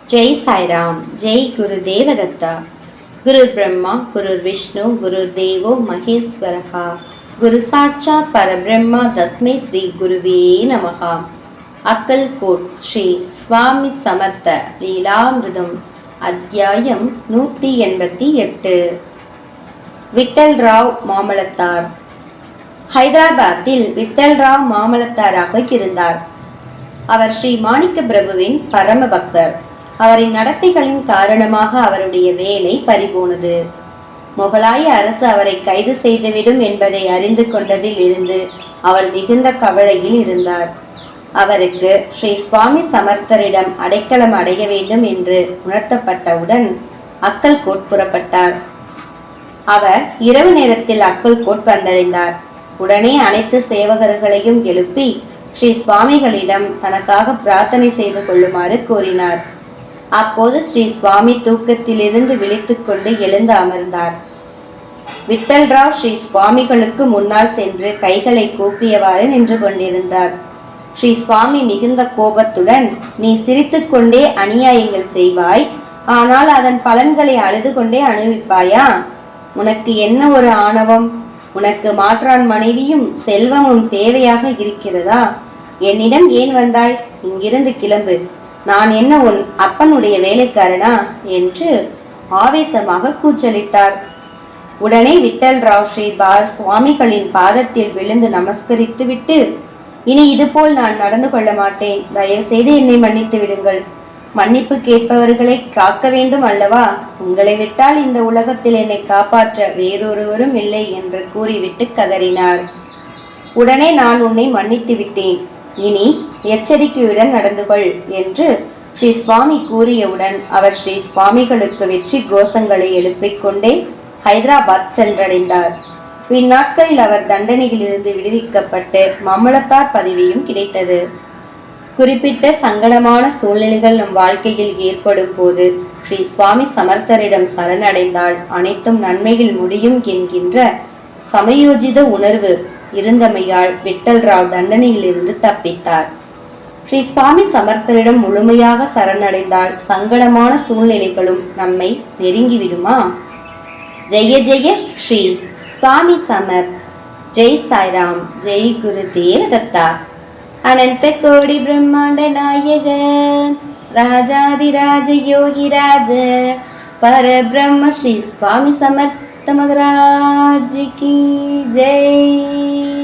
जय साई राम। जय गुरु देवदत्ता। गुरुर् ब्रह्मा गुरुर् विष्णु गुरुर्देवो महेश्वरः। गुरु साक्षात् परब्रह्म तस्मै श्री गुरुवे नमः। अक्कलकोट श्री स्वामी समर्थ लीलामृतम अध्यायम 188। விட்டல் ராவ் மாமலத்தார். ஹைதராபாத்தில் விட்டல் ராவ் மாமலத்தாராக இருந்தார். அவர் ஸ்ரீ மாணிக்க பிரபுவின் பரம பக்தர். அவரின் நடத்தைகளின் காரணமாக அவருடைய வேலை பறிபோனது. முகலாய அரசு அவரை கைது செய்துவிடும் என்பதை அறிந்து கொண்டதில் இருந்து அவர் மிகுந்த கவலையில் இருந்தார். அவருக்கு ஸ்ரீ சுவாமி சமர்த்தரிடம் அடைக்கலம் அடைய வேண்டும் என்று உணர்த்தப்பட்டவுடன் அக்கல்கோட் புறப்பட்டார். அவர் இரவு நேரத்தில் அக்கல்கோட் வந்தடைந்தார். உடனே அனைத்து சேவகர்களையும் எழுப்பி ஸ்ரீ சுவாமிகளிடம் தனக்காக பிரார்த்தனை செய்து கொள்ளுமாறு கூறினார். அப்போது ஸ்ரீ சுவாமி தூக்கத்திலிருந்து விழித்துக் கொண்டு எழுந்து அமர்ந்தார். விட்டல் ராவ் ஸ்ரீ சுவாமிகளுக்கு முன்னால் சென்று கைகளை கூப்பியவாறு நின்று கொண்டிருந்தார். ஸ்ரீ சுவாமி மிகுந்த கோபத்துடன், நீ சிரித்துக் கொண்டே அநியாயங்கள் செய்வாய், ஆனால் அதன் பலன்களை அழுது கொண்டே அனுபவிப்பாயா? உனக்கு என்ன ஒரு ஆணவம்? உனக்கு மாற்றான் மனைவியும் செல்வமும் தேவையாக இருக்கிறதா? என்னிடம் ஏன் வந்தாய்? இங்கிருந்து கிளம்பு. நான் என்ன உன் அப்பனுடைய வேலைக்காரனா என்று ஆவேசமாக கூச்சலிட்டார். உடனே விட்டல் ராவ் ஸ்ரீ சுவாமிகளின் பாதத்தில் விழுந்து நமஸ்கரித்து விட்டு, இனி இதுபோல் நான் நடந்து கொள்ள மாட்டேன், தயவு செய்து என்னை மன்னித்து விடுங்கள். மன்னிப்பு கேட்பவர்களை காக்க வேண்டும் அல்லவா? உங்களை விட்டால் இந்த உலகத்தில் என்னை காப்பாற்ற வேறொருவரும் இல்லை என்று கூறிவிட்டு கதறினார். உடனே நான் உன்னை மன்னித்து விட்டேன், இனி எச்சரிக்கையுடன் நடந்து கொள் என்று ஸ்ரீ சுவாமி கூறியவுடன் அவர் ஸ்ரீ சுவாமிகளுக்கு வெற்றி கோஷங்களை எழுப்பிக் கொண்டே ஹைதராபாத் சென்றடைந்தார். பின்னாட்களில் அவர் தண்டனையிலிருந்து விடுவிக்கப்பட்டு மாமலத்தார் பதவியும் கிடைத்தது. குறிப்பிட்ட சங்கடமான சூழ்நிலைகள் நம் வாழ்க்கையில் ஏற்படும் போது ஸ்ரீ சுவாமி சமர்த்தரிடம் சரணடைந்தால் அனைத்தும் நன்மையில் முடியும் என்கின்ற சமயோஜித உணர்வு இருந்தமையால் விட்டல் ராவ் தண்டனையிலிருந்து தப்பித்தார். ஸ்ரீ சுவாமி சமர்த்தரிடம் முழுமையாக சரணடைந்தால் சங்கடமான சூழ்நிலைகளும் நம்மை நெருங்கிவிடுமா? ஜெய ஜெய ஸ்ரீ சுவாமி சமர்த். ஜெய் சாய்ராம். ஜெய் குரு தேவதத்தா. அனந்த கோடி பிரம்மாண்ட நாயக ராஜாதிராஜ யோகிராஜ பரபிரம்ம ஸ்ரீ சுவாமி சமர்த்த மகராஜ் கி ஜெய்.